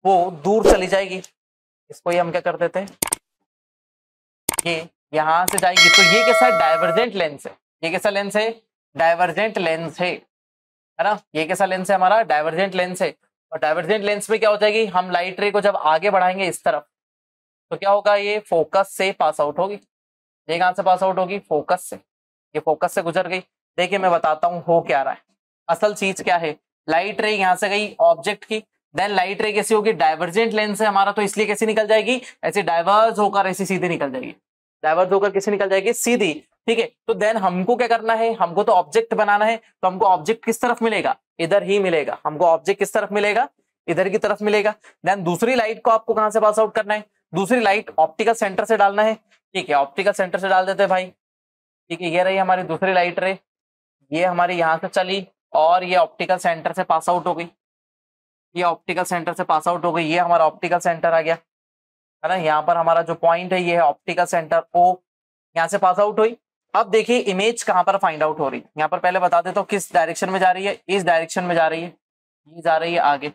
वो दूर चली जाएगी। इसको हम क्या कर देते हैं, ये यहां से जाएगी तो ये कैसा है, डाइवर्जेंट लेंस है। ये कैसा लेंस है, डाइवर्जेंट लेंस है ना। ये कैसा लेंस है हमारा, डाइवर्जेंट लेंस है। और डाइवर्जेंट लेंस में क्या हो जाएगी, हम लाइट रे को जब आगे बढ़ाएंगे इस तरफ तो क्या होगा, ये फोकस से पास आउट होगी। ये कहां से पास आउट होगी, फोकस से, ये फोकस से गुजर गई। देखिए मैं बताता हूं हो क्या रहा है, असल चीज क्या है, लाइट रे यहां से गई ऑब्जेक्ट की, देन लाइट रे कैसी होगी, डाइवर्जेंट लेंस है हमारा तो इसलिए कैसी निकल जाएगी, ऐसे डाइवर्ज होकर ऐसी सीधी निकल जाएगी, डाइवर्ज होकर कैसे निकल जाएगी, सीधी। ठीक है, तो देन हमको क्या करना है, हमको तो ऑब्जेक्ट बनाना है, तो हमको ऑब्जेक्ट किस तरफ मिलेगा, इधर ही मिलेगा। हमको ऑब्जेक्ट किस तरफ मिलेगा, इधर की तरफ मिलेगा। देन दूसरी लाइट को आपको कहां से पास आउट करना है, दूसरी लाइट ऑप्टिकल सेंटर से डालना है। ठीक है, ऑप्टिकल सेंटर से डाल देते हैं भाई। ठीक है, ये रही हमारी दूसरी लाइट रे, ये हमारी यहां से चली और ये ऑप्टिकल सेंटर से पास आउट हो गई, ये ऑप्टिकल सेंटर से पास आउट हो गई, ये हमारा ऑप्टिकल सेंटर आ गया, है ना। यहाँ पर हमारा जो पॉइंट है ये है ऑप्टिकल सेंटर O, यहाँ से पास आउट हुई। अब देखिए इमेज कहां पर फाइंड आउट हो रही है, यहाँ पर पहले बता देता हूँ किस डायरेक्शन में जा रही है, इस डायरेक्शन में जा रही है, ये जा रही है आगे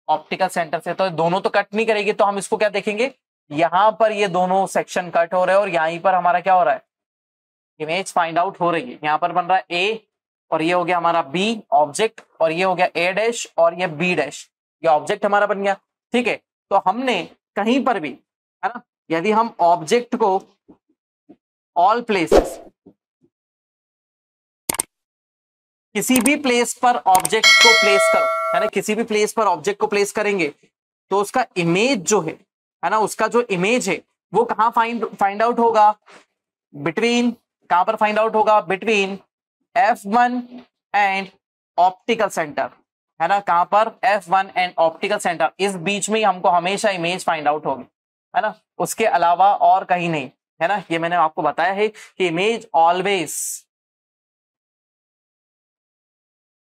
ऑप्टिकल सेंटर से। तो दोनों तो कट नहीं करेगी, तो हम इसको क्या देखेंगे, यहाँ पर ये दोनों सेक्शन कट हो रहे हैं और यहीं पर हमारा क्या हो रहा है, इमेज फाइंड आउट हो रही है। यहाँ पर बन रहा है A और ये हो गया हमारा B ऑब्जेक्ट, और ये हो गया A डैश और ये B डैश, ये ऑब्जेक्ट हमारा बन गया। ठीक है, तो हमने कहीं पर भी, है ना, यदि हम ऑब्जेक्ट को ऑल प्लेसेस, किसी भी प्लेस पर ऑब्जेक्ट को प्लेस करो, है ना, किसी भी प्लेस पर ऑब्जेक्ट को प्लेस करेंगे तो उसका इमेज जो है ना, उसका जो इमेज है वो कहां फाइंड आउट होगा, बिटवीन, कहां पर फाइंड आउट होगा, between F1 and optical centre, है ना। कहां पर, F1 एंड ऑप्टिकल सेंटर, इस बीच में ही हमको हमेशा इमेज फाइंड आउट होगी, है ना, उसके अलावा और कहीं नहीं, है ना। ये मैंने आपको बताया है कि इमेज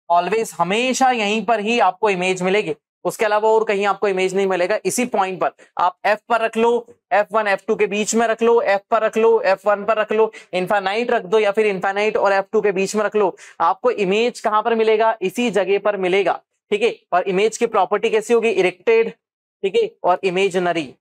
ऑलवेज हमेशा यहीं पर ही आपको इमेज मिलेगी, उसके अलावा और कहीं आपको इमेज नहीं मिलेगा। इसी पॉइंट पर आप F पर रख लो, F1 F2 के बीच में रख लो, F पर रख लो, F1 पर रख लो, इनफाइनाइट रख दो या फिर इनफाइनाइट और F2 के बीच में रख लो, आपको इमेज कहां पर मिलेगा, इसी जगह पर मिलेगा। ठीक है, और इमेज की प्रॉपर्टी कैसी होगी, इरेक्टेड, ठीक है, और इमेजिनरी,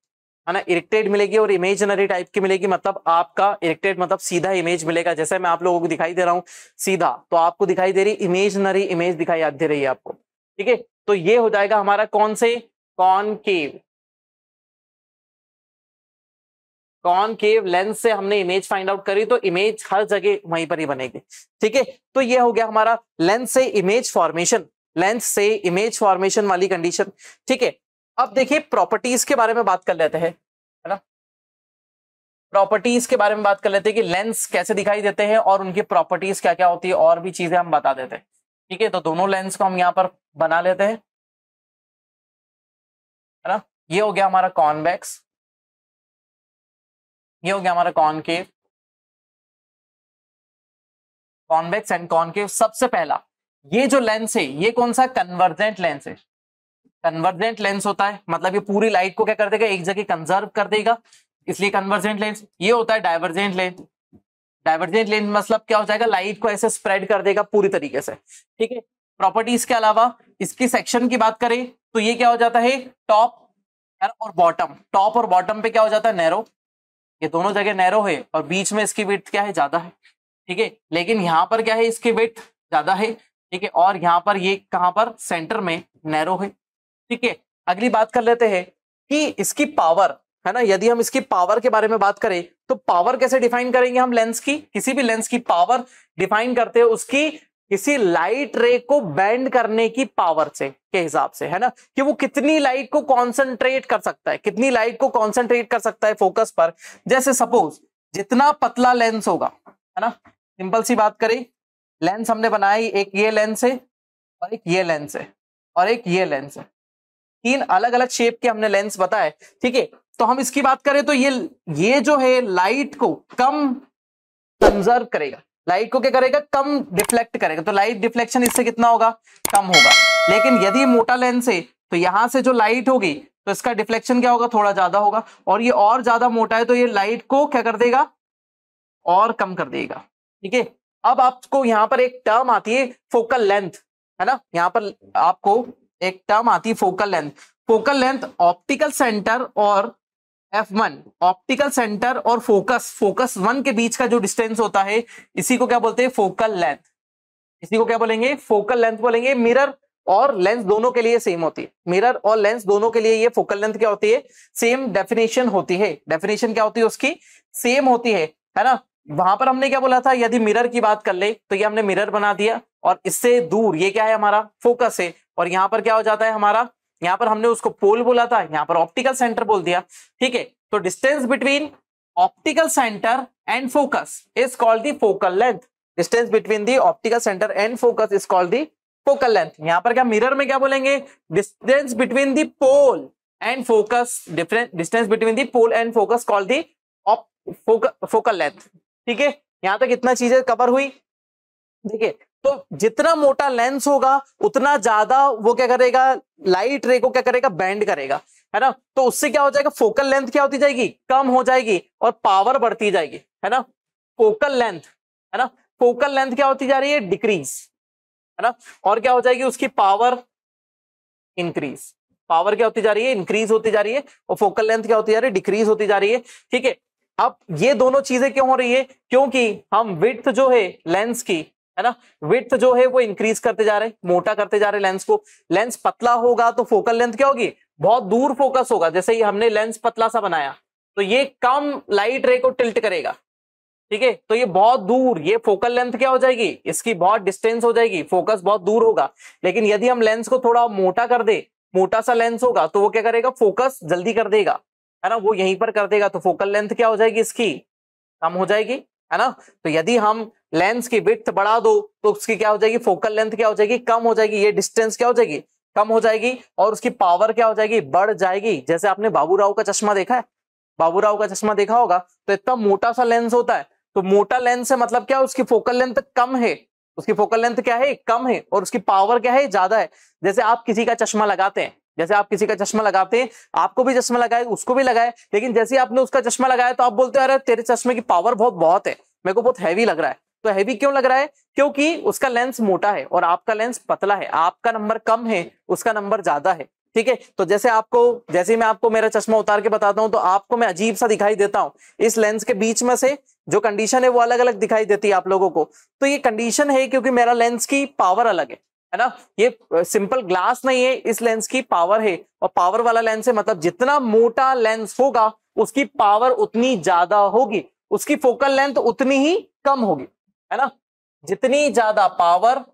है ना, इरेक्टेड मिलेगी और इमेजिनरी टाइप की मिलेगी। मतलब आपका इरेक्टेड मतलब सीधा इमेज मिलेगा, जैसे मैं आप लोगों को दिखाई दे रहा हूं सीधा, तो आपको दिखाई दे रही इमेजिनरी इमेज दिखाई दे रही है आपको। ठीक है, तो ये हो जाएगा हमारा कौन से, कॉनकेव। कॉनकेव लेंस से हमने इमेज फाइंड आउट करी, तो इमेज हर जगह वहीं पर ही बनेगी। ठीक है, तो ये हो गया हमारा लेंस से इमेज फॉर्मेशन, लेंस से इमेज फॉर्मेशन वाली कंडीशन। ठीक है, अब देखिए प्रॉपर्टीज के बारे में बात कर लेते हैं, है ना, प्रॉपर्टीज के बारे में बात कर लेते हैं कि लेंस कैसे दिखाई देते हैं और उनकी प्रॉपर्टीज क्या क्या होती है, और भी चीजें हम बता देते हैं। ठीक है, तो दोनों लेंस को हम यहां पर बना लेते हैं, है ना। ये हो गया हमारा कॉन्वेक्स, ये हो गया हमारा कॉनकेव, कॉन्वेक्स एंड कॉनकेव। सबसे पहला ये जो लेंस है ये कौन सा, कन्वर्जेंट लेंस है। कन्वर्जेंट लेंस होता है मतलब ये पूरी लाइट को क्या कर देगा, एक जगह कंजर्व कर देगा, इसलिए कन्वर्जेंट लेंस। ये होता है डाइवर्जेंट लेंस, डाइवर्जेंट लेंस मतलब क्या हो जाएगा, लाइट को ऐसे स्प्रेड कर देगा पूरी तरीके से। ठीक है, प्रॉपर्टीज के अलावा इसकी सेक्शन की बात करें तो ये क्या हो जाता है, टॉप और बॉटम। टॉप और बॉटम पे क्या हो जाता है, नैरो, ये दोनों जगह नैरो है और बीच में इसकी विड्थ क्या है, ज्यादा है। ठीक है, लेकिन यहां पर क्या है, इसकी विड्थ ज्यादा है। ठीक है, और यहां पर ये कहां पर, सेंटर में नैरो है। ठीक है, अगली बात कर लेते हैं कि इसकी पावर, है ना, यदि हम इसकी पावर के बारे में बात करें तो पावर कैसे डिफाइन करेंगे हम लेंस की, किसी भी लेंस की पावर डिफाइन करते हैं उसकी किसी लाइट रे को बेंड करने की पावर से के हिसाब से, है ना, कि वो कितनी लाइट को कॉन्सेंट्रेट कर सकता है, कितनी लाइट को कॉन्सेंट्रेट कर सकता है फोकस पर। जैसे सपोज जितना पतला लेंस होगा, है ना, सिंपल सी बात करें, लेंस हमने बनाई, एक ये लेंस है और एक ये लेंस है और एक ये लेंस है, तीन अलग अलग शेप के हमने लेंस बताए। ठीक है, तो हम इसकी बात करें तो ये जो है लाइट को कम कंजर्व करेगा, लाइट को क्या करेगा, कम डिफ्लेक्ट करेगा, तो लाइट डिफ्लेक्शन इससे कितना होगा, कम होगा। लेकिन यदि मोटा लेंस है तो यहां से जो लाइट होगी तो इसका डिफ्लेक्शन क्या होगा, थोड़ा ज्यादा होगा, और ये और ज्यादा मोटा है तो ये लाइट को क्या कर देगा, और कम कर देगा। ठीक है, अब आपको यहां पर एक टर्म आती है फोकल लेंथ, है ना, यहां पर आपको एक टर्म आती है focal length. Focal length optical centre और F1, ऑप्टिकल सेंटर और फोकस 1 के बीच का जो डिस्टेंस होता है इसी को क्या बोलते हैं, फोकल लेंथ। इसी को क्या बोलेंगे, फोकल लेंथ बोलेंगे। मिरर और लेंस दोनों के लिए सेम होती है, मिरर और लेंस दोनों के लिए ये फोकल लेंथ क्या होती है, सेम डेफिनेशन होती है। डेफिनेशन क्या होती है उसकी, सेम होती है ना। वहां पर हमने क्या बोला था, यदि मिरर की बात कर ले तो ये हमने मिरर बना दिया और इससे दूर ये क्या है, हमारा फोकस है, और यहां पर क्या हो जाता है हमारा, यहां पर हमने उसको पोल बोला था, यहां पर ऑप्टिकल सेंटर बोल दिया। ठीक है, तो distance between optical centre and focus is called the focal length. Distance between the optical centre and focus is called the focal length. यहां पर क्या, मिरर में क्या बोलेंगे, distance between the pole and focus, different distance between the pole and focus called the focal length. ठीक है, यहां तक इतना चीजें कवर हुई। देखिए, तो जितना मोटा लेंस होगा उतना ज्यादा वो क्या करेगा, लाइट रे को क्या करेगा, बेंड करेगा, है ना। तो उससे क्या हो जाएगा, फोकल लेंथ क्या होती जाएगी, कम हो जाएगी और पावर बढ़ती जाएगी, है ना। फोकल लेंथ, है ना, फोकल लेंथ क्या होती जा रही है, डिक्रीज, है ना, और क्या हो जाएगी उसकी पावर इंक्रीज। पावर क्या होती जा रही है, इंक्रीज होती जा रही है, और फोकल लेंथ क्या होती जा रही है, डिक्रीज होती जा रही है। ठीक है, अब ये दोनों चीजें क्यों हो रही है, क्योंकि हम विड्थ जो है लेंस की, है ना, विड्थ जो है वो इंक्रीज करते जा रहे हैं, मोटा करते जा रहे हैं लेंस को। लेंस पतला होगा तो फोकल लेंथ क्या होगी, बहुत दूर फोकस होगा। जैसे ही हमने लेंस पतला सा बनाया तो ये कम लाइट रे को टिल्ट करेगा। ठीक है, तो ये बहुत दूर, ये फोकल लेंथ क्या हो जाएगी, इसकी बहुत डिस्टेंस हो जाएगी, फोकस बहुत दूर होगा। लेकिन यदि हम लेंस को थोड़ा मोटा कर दे, मोटा सा लेंस होगा तो वो क्या करेगा, फोकस जल्दी कर देगा, है ना, वो यहीं पर कर देगा, तो फोकल लेंथ क्या हो जाएगी, इसकी कम हो जाएगी, है ना। तो यदि हम लेंस की विड्थ बढ़ा दो तो उसकी क्या हो जाएगी, फोकल लेंथ क्या हो जाएगी, कम हो जाएगी, ये डिस्टेंस क्या हो जाएगी, कम हो जाएगी, और उसकी पावर क्या हो जाएगी, बढ़ जाएगी। जैसे आपने बाबूराव का चश्मा देखा है, बाबूराव का चश्मा देखा होगा, तो इतना मोटा सा लेंस होता है, तो मोटा लेंस है मतलब क्या, उसकी फोकल लेंथ कम है, उसकी फोकल लेंथ क्या है, कम है, और उसकी पावर क्या है, ज्यादा है। जैसे आप किसी का चश्मा लगाते हैं, जैसे आप किसी का चश्मा लगाते हैं, आपको भी चश्मा लगाए, उसको भी लगाए, लेकिन जैसे आपने उसका चश्मा लगाया तो आप बोलते हैं अरे तेरे चश्मे की पावर बहुत है, मेरे को बहुत हैवी लग रहा है। तो हैवी क्यों लग रहा है, क्योंकि उसका लेंस मोटा है और आपका लेंस पतला है, आपका नंबर कम है, उसका नंबर ज्यादा है। ठीक है। तो जैसे मैं आपको मेरा चश्मा उतार के बताता हूं तो आपको मैं अजीब सा दिखाई देता हूं, इस लेंस के बीच में से जो कंडीशन है वो अलग अलग दिखाई देती है आप लोगों को। तो ये कंडीशन है क्योंकि मेरा लेंस की पावर अलग है ना, ये सिंपल ग्लास नहीं है, इस लेंस की पावर है, और पावर वाला लेंस है मतलब जितना मोटा लेंस होगा उसकी पावर उतनी ज्यादा होगी, उसकी फोकल लेंथ उतनी ही कम होगी, है ना। जितनी ज्यादा पावर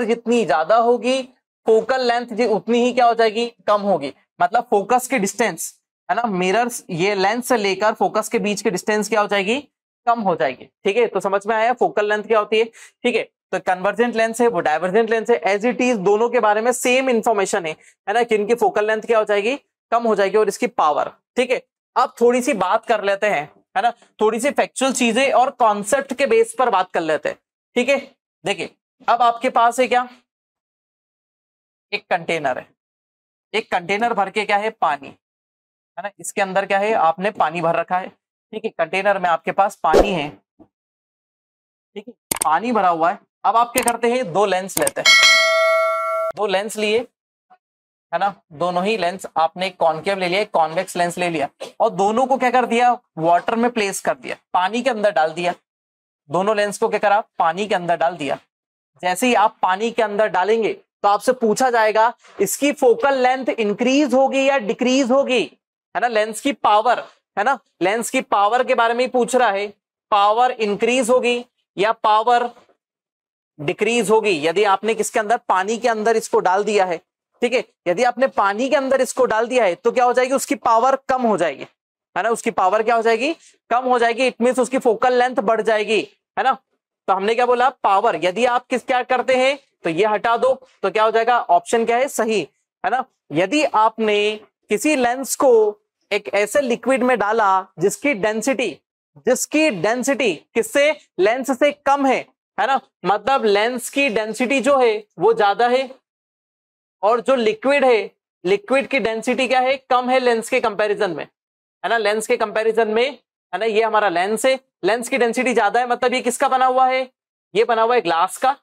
जितनी ज्यादा होगी, फोकल लेंथ जी उतनी ही क्या हो जाएगी, कम होगी। मतलब फोकस की डिस्टेंस, है ना, मिरर्स ये लेंस से लेकर फोकस के बीच की डिस्टेंस क्या हो जाएगी, कम हो जाएगी। ठीक है, तो समझ में आया फोकल लेंथ क्या होती है। ठीक है, तो कन्वर्जेंट लेंस है वो डाइवर्जेंट लेंस है, एज इट इज दोनों के बारे में सेम इंफॉर्मेशन है ना, कि इनकी फोकल लेंथ क्या हो जाएगी, कम हो जाएगी, और इसकी पावर। ठीक है, अब थोड़ी सी बात कर लेते हैं, है ना, थोड़ी सी फैक्चुअल चीजें और कॉन्सेप्ट के बेस पर बात कर लेते हैं। ठीक है, देखिए अब आपके पास है क्या, एक कंटेनर है, एक कंटेनर भर के क्या है, पानी, है ना, इसके अंदर क्या है, आपने पानी भर रखा है। ठीक है, कंटेनर में आपके पास पानी है, ठीक है, पानी भरा हुआ है। अब आप क्या करते हैं, दो लेंस लेते हैं, दो लेंस लिए, है ना, दोनों ही लेंस आपने एक कॉनकेव ले लिया, एक कॉन्वेक्स लेंस ले लिया, और दोनों को क्या कर दिया, वाटर में प्लेस कर दिया, पानी के अंदर डाल दिया। दोनों लेंस को क्या करा, पानी के अंदर डाल दिया। जैसे ही आप पानी के अंदर डालेंगे तो आपसे पूछा जाएगा इसकी फोकल लेंथ इंक्रीज होगी या डिक्रीज होगी, है ना, लेंस की पावर, है ना, लेंस की पावर के बारे में ही पूछ रहा है, पावर इंक्रीज होगी या पावर डिक्रीज होगी। यदि आपने किसके अंदर, पानी के अंदर इसको डाल दिया है, ठीक है, यदि आपने पानी के अंदर इसको डाल दिया है तो क्या हो जाएगी, उसकी पावर कम हो जाएगी, है ना, उसकी पावर क्या हो जाएगी, कम हो जाएगी। इट मींस उसकी फोकल लेंथ बढ़ जाएगी, है ना। तो हमने क्या बोला, पावर, यदि आप क्या करते हैं तो ये हटा दो तो क्या हो जाएगा, ऑप्शन क्या है, सही, है ना। यदि आपने किसी लेंस को एक ऐसे लिक्विड में डाला जिसकी डेंसिटी किससे, लेंस से कम है ना, मतलब लेंस की डेंसिटी जो है वो ज्यादा है, और जो लिक्विड है, लिक्विड की डेंसिटी क्या है, कम है लेंस के कंपैरिजन में, है ना, लेंस के कंपैरिजन में, है ना, ये हमारा लेंस है, लेंस की डेंसिटी ज्यादा है, मतलब ये किसका बना हुआ है, ये बना हुआ है ग्लास का,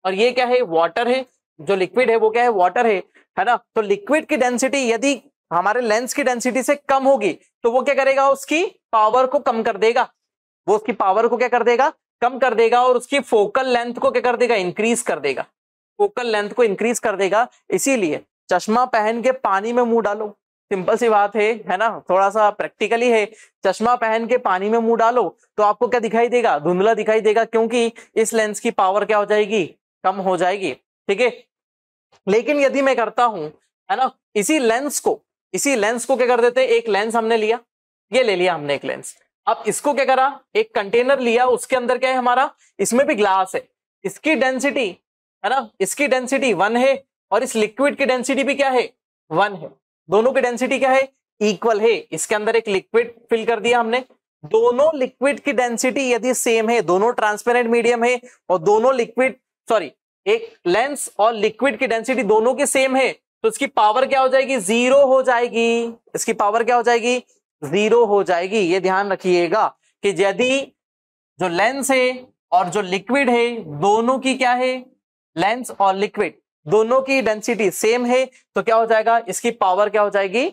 और ये क्या है, वाटर है, जो लिक्विड है वो क्या है, वाटर है ना। तो लिक्विड की डेंसिटी यदि हमारे लेंस की डेंसिटी से कम होगी तो वो क्या करेगा, उसकी पावर को कम कर देगा, वो उसकी पावर को क्या कर देगा, कम कर देगा, और उसकी फोकल लेंथ को क्या कर देगा, इंक्रीज कर देगा, फोकल लेंथ को इंक्रीज कर देगा। इसीलिए चश्मा पहन के पानी में मुंह डालो, सिंपल सी बात है ना, थोड़ा सा प्रैक्टिकली है, चश्मा पहन के पानी में मुंह डालो तो आपको क्या दिखाई देगा, धुंधला दिखाई देगा, क्योंकि इस लेंस की पावर क्या हो जाएगी, कम हो जाएगी। ठीक है, लेकिन यदि मैं करता हूं, है ना, इसी लेंस को क्या कर देते हैं, एक लेंस हमने लिया, ये ले लिया हमने एक लेंस, अब इसको क्या करा, एक कंटेनर लिया, उसके अंदर क्या है हमारा, इसमें भी ग्लास है, इसकी डेंसिटी, है ना, इसकी डेंसिटी 1 है, और इस लिक्विड की डेंसिटी भी क्या है, 1 है, दोनों की डेंसिटी क्या है, इक्वल है। इसके अंदर एक लिक्विड फिल कर दिया हमने, दोनों लिक्विड की डेंसिटी यदि सेम है, दोनों ट्रांसपेरेंट मीडियम है, और दोनों लिक्विड, सॉरी, एक लेंस और लिक्विड की डेंसिटी दोनों की सेम है, तो इसकी पावर क्या हो जाएगी, 0 हो जाएगी, इसकी पावर क्या हो जाएगी, 0 हो जाएगी। ये ध्यान रखिएगा कि यदि जो लेंस है और जो लिक्विड है दोनों की क्या है, लेंस और लिक्विड दोनों की डेंसिटी सेम है, तो क्या हो जाएगा, इसकी पावर क्या हो जाएगी,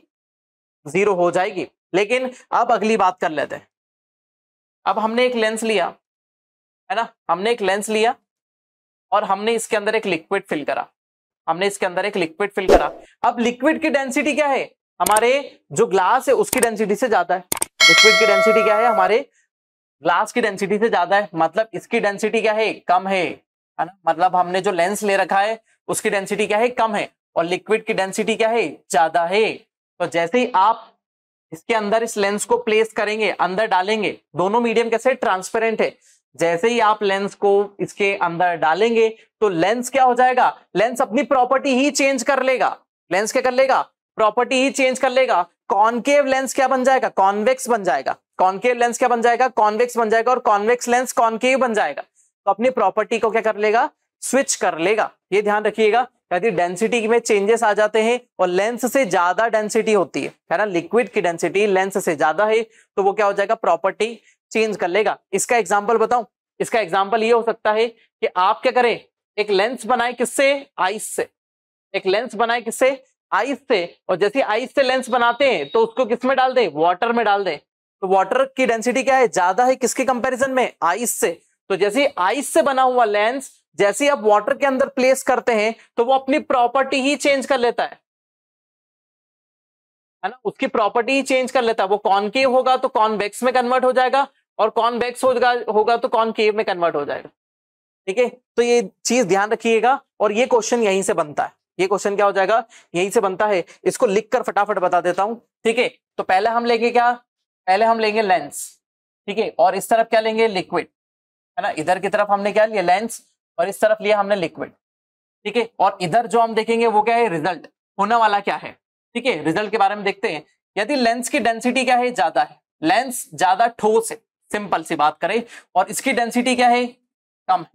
0 हो जाएगी। लेकिन अब अगली बात कर लेते हैं, अब हमने एक लेंस लिया, है ना, हमने एक लेंस लिया और हमने इसके अंदर एक लिक्विड फिल करा, अब लिक्विड की डेंसिटी क्या है, हमारे जो ग्लास है उसकी डेंसिटी से ज्यादा है, लिक्विड की डेंसिटी क्या है, हमारे ग्लास की डेंसिटी से ज्यादा है, मतलब इसकी डेंसिटी क्या है, कम है ना, मतलब हमने जो लेंस ले रखा है उसकी डेंसिटी क्या है, कम है, और लिक्विड की डेंसिटी क्या है, ज्यादा है। तो जैसे ही आप इसके अंदर इस लेंस को प्लेस करेंगे, अंदर डालेंगे, दोनों मीडियम कैसे, ट्रांसपेरेंट है, जैसे ही आप लेंस को इसके अंदर डालेंगे तो लेंस क्या हो जाएगा, लेंस अपनी प्रॉपर्टी ही चेंज कर लेगा, लेंस क्या कर लेगा, प्रॉपर्टी ही चेंज कर लेगा, कॉनकेव लेंस क्या बन जाएगा, कॉन्वेक्स बन जाएगा, कॉनकेव लेंस क्या बन जाएगा, कॉन्वेक्स बन जाएगा, और कॉन्वेक्स लेंस कॉनकेव बन जाएगा, तो अपनी प्रॉपर्टी को क्या कर लेगा, स्विच कर लेगा। ये ध्यान रखिएगा, यदि डेंसिटी में चेंजेस आ जाते हैं और लेंस से ज्यादा डेंसिटी होती है ना, लिक्विड की डेंसिटी लेंस से ज्यादा है, तो वो क्या हो जाएगा, प्रॉपर्टी चेंज कर लेगा। इसका एग्जांपल बताऊं, इसका एग्जांपल ये हो सकता है कि आप क्या करें, एक लेंस बनाए किससे, आइस से, एक लेंस बनाए किससे, आइस से, और जैसे आइस से लेंस बनाते हैं तो उसको किस में डाल दे, वाटर में डाल दे। तो वाटर की डेंसिटी क्या है, ज्यादा है किसके कंपैरिजन में, आइस से। तो जैसे आइस से बना हुआ लेंस जैसे आप वाटर के अंदर प्लेस करते हैं तो वो अपनी प्रॉपर्टी ही चेंज कर लेता है ना, उसकी प्रॉपर्टी ही चेंज कर लेता है। वो कॉनकेव होगा तो कॉन्वेक्स में कन्वर्ट हो जाएगा, और कॉन्वेक्स होगा तो कॉनकेव में कन्वर्ट हो जाएगा। ठीक है, तो ये चीज ध्यान रखिएगा, और ये क्वेश्चन यहीं से बनता है। ये क्वेश्चन क्या हो जाएगा, यहीं से बनता है। इसको लिखकर फटाफट बता देता हूं। ठीक है, तो पहले हम लेंगे क्या, पहले हम लेंगे लेंस। ठीक है, और इस तरफ क्या लेंगे, लिक्विड, है ना। इधर की तरफ हमने क्या लिया, लेंस, और इस तरफ लिया हमने लिक्विड। ठीक है, और इधर जो हम देखेंगे वो क्या है, रिजल्ट होने वाला क्या है। ठीक है, रिजल्ट के बारे में देखते हैं। यदि लेंस की डेंसिटी क्या है, ज्यादा है, लेंस ज्यादा ठोस है, सिंपल सी बात करें, और इसकी डेंसिटी क्या है, कम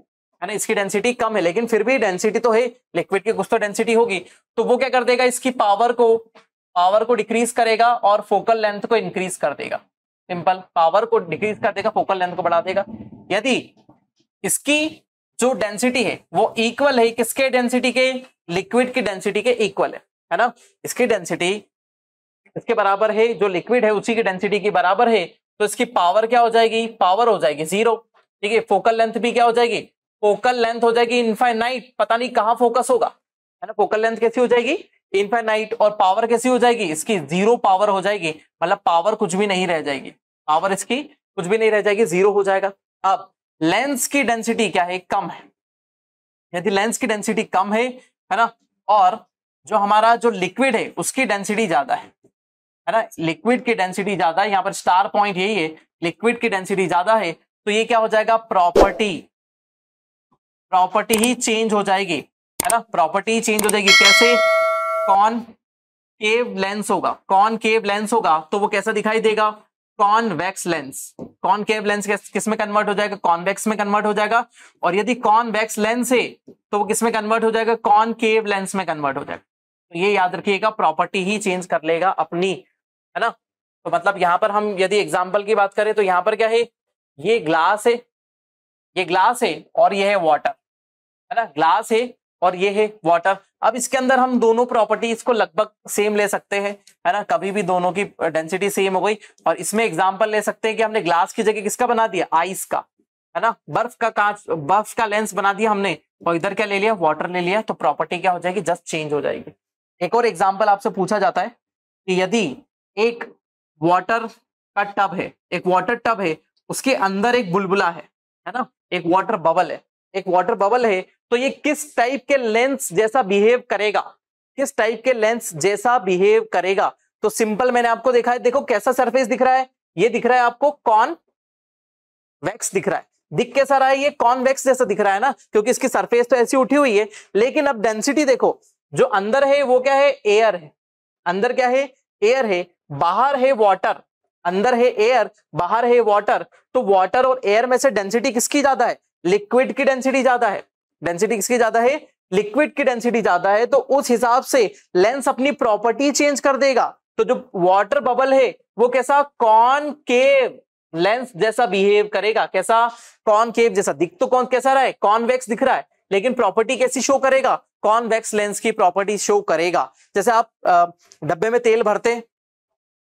है ना, इसकी डेंसिटी कम है, लेकिन फिर भी डेंसिटी तो है, लिक्विड की कुछ तो डेंसिटी होगी। तो वो क्या कर देगा, इसकी पावर को डिक्रीज करेगा और फोकल लेंथ को इंक्रीज कर देगा। सिंपल, पावर को डिक्रीज कर देगा, फोकल लेंथ को बढ़ा देगा। यदि इसकी जो डेंसिटी है वो इक्वल है किसके डेंसिटी के, लिक्विड की डेंसिटी के इक्वल है ना, इसकी डेंसिटी इसके बराबर है, जो लिक्विड है उसी की डेंसिटी की बराबर है, तो इसकी पावर क्या हो जाएगी, पावर हो जाएगी 0। ठीक है, फोकल लेंथ भी क्या हो जाएगी, फोकल लेंथ हो जाएगी इनफाइनाइट, पता नहीं कहां फोकस होगा, है ना। फोकल लेंथ कैसी हो जाएगी, इनफाइनाइट, और पावर कैसी हो जाएगी, इसकी 0 पावर हो जाएगी, मतलब पावर कुछ भी नहीं रह जाएगी, पावर इसकी कुछ भी नहीं रह जाएगी, 0 हो जाएगा। अब लेंस की डेंसिटी क्या है, कम है। यदि लेंस की डेंसिटी कम है ना, और जो हमारा जो लिक्विड है उसकी डेंसिटी ज्यादा है ना, लिक्विड की डेंसिटी ज्यादा है, यहां पर स्टार पॉइंट यही है, लिक्विड की डेंसिटी ज्यादा है, तो ये क्या हो जाएगा, प्रॉपर्टी ही चेंज हो जाएगी, है ना, प्रॉपर्टी ही चेंज हो जाएगी। कैसे, कॉनकेव लेंस होगा तो वो कैसा दिखाई देगा, कॉन्वेक्स लेंस। कॉनकेव लेंस किस में कन्वर्ट हो जाएगा, कॉन्वेक्स में कन्वर्ट हो जाएगा, और यदि कॉन्वेक्स लेंस है तो वो किस में कन्वर्ट हो जाएगा, कॉनकेव लेंस में कन्वर्ट हो जाएगा। तो ये याद रखिएगा, प्रॉपर्टी ही चेंज कर लेगा अपनी, है ना। तो मतलब यहां पर हम यदि एग्जांपल की बात करें तो यहां पर क्या है, ये ग्लास है, ये ग्लास है और ये है वाटर, है ना, ग्लास है और ये है वाटर। अब इसके अंदर हम दोनों प्रॉपर्टीज को लगभग सेम ले सकते हैं, है ना, कभी भी दोनों की डेंसिटी सेम हो गई। और इसमें एग्जांपल ले सकते हैं कि हमने ग्लास की जगह किसका बना दिया, आइस का, है ना, बर्फ का लेंस बना दिया हमने, और इधर क्या ले लिया, वाटर ले लिया, तो प्रॉपर्टी क्या हो जाएगी, जस्ट चेंज हो जाएगी। एक और एग्जाम्पल आपसे पूछा जाता है कि यदि एक वाटर का टब है, एक वाटर टब है, उसके अंदर एक बुलबुला है ना, एक वाटर बबल है, एक वाटर बबल है, तो ये किस टाइप के लेंस जैसा बिहेव करेगा, किस टाइप के लेंस जैसा बिहेव करेगा। तो सिंपल मैंने आपको दिखा है, देखो कैसा सरफेस दिख रहा है, ये दिख रहा है आपको कॉन्वेक्स दिख रहा है, दिख कैसा रहा है, ये कॉन्वेक्स जैसा दिख रहा है ना, क्योंकि इसकी सरफेस तो ऐसी उठी हुई है। लेकिन अब डेंसिटी देखो, जो अंदर है वो क्या है, एयर है, अंदर क्या है, एयर है, बाहर है वाटर, अंदर है एयर, बाहर है वाटर, तो वाटर और एयर में से डेंसिटी किसकी ज्यादा है, लिक्विड की डेंसिटी ज्यादा है। डेंसिटी किसकी ज्यादा है, लिक्विड की डेंसिटी ज्यादा है, तो उस हिसाब से लेंस अपनी प्रॉपर्टी चेंज कर देगा। तो जो वाटर बबल है वो कैसा, कॉनकेव लेंस जैसा बिहेव करेगा, कैसा, कॉनकेव जैसा। दिख तो कौन कैसा रहा है, कॉन्वेक्स दिख रहा है, लेकिन प्रॉपर्टी कैसी शो करेगा, कॉन्वेक्स लेंस की प्रॉपर्टी शो करेगा। जैसे आप डब्बे में तेल भरते हैं,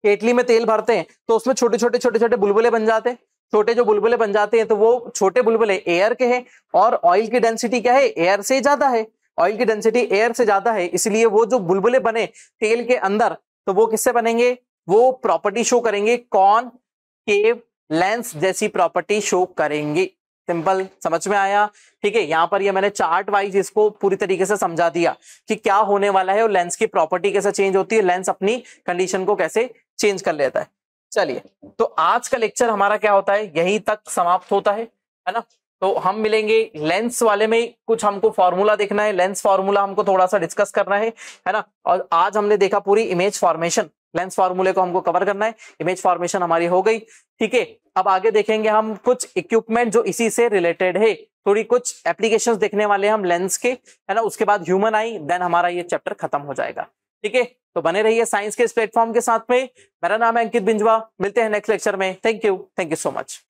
केटली में तेल भरते हैं, तो उसमें छोटे छोटे बुलबुले बन जाते हैं, छोटे जो बुलबुले बन जाते हैं तो वो छोटे बुलबुले एयर के हैं, और ऑयल की डेंसिटी क्या है, एयर से ज्यादा है, ऑयल की डेंसिटी एयर से ज्यादा है, इसलिए वो जो बुलबुले बने तेल के अंदर, तो वो किससे बनेंगे, वो प्रॉपर्टी शो करेंगे, कॉनकेव लेंस जैसी प्रॉपर्टी शो करेंगे। सिंपल, समझ में आया। ठीक है, यहां पर ये मैंने चार्ट वाइज इसको पूरी तरीके से समझा दिया कि क्या होने वाला है और लेंस की प्रॉपर्टी कैसे चेंज होती है, लेंस अपनी कंडीशन को कैसे चेंज कर लेता है। चलिए, तो आज का लेक्चर हमारा क्या होता है, यहीं तक समाप्त होता है ना। तो हम मिलेंगे लेंस वाले में, कुछ हमको फॉर्मूला देखना है, लेंस फॉर्मूला हमको थोड़ा सा डिस्कस करना है ना। और आज हमने देखा पूरी इमेज फॉर्मेशन, लेंस फॉर्मूले को हमको कवर करना है, इमेज फॉर्मेशन हमारी हो गई। ठीक है, अब आगे देखेंगे हम कुछ इक्विपमेंट जो इसी से रिलेटेड है, थोड़ी कुछ एप्लीकेशंस देखने वाले हम लेंस के, है ना। उसके बाद ह्यूमन आई, देन हमारा ये चैप्टर खत्म हो जाएगा। ठीक है, तो बने रहिए साइंस के इस प्लेटफॉर्म के साथ में। मेरा नाम है अंकित बिंजवा, मिलते हैं नेक्स्ट लेक्चर में। Thank you so much.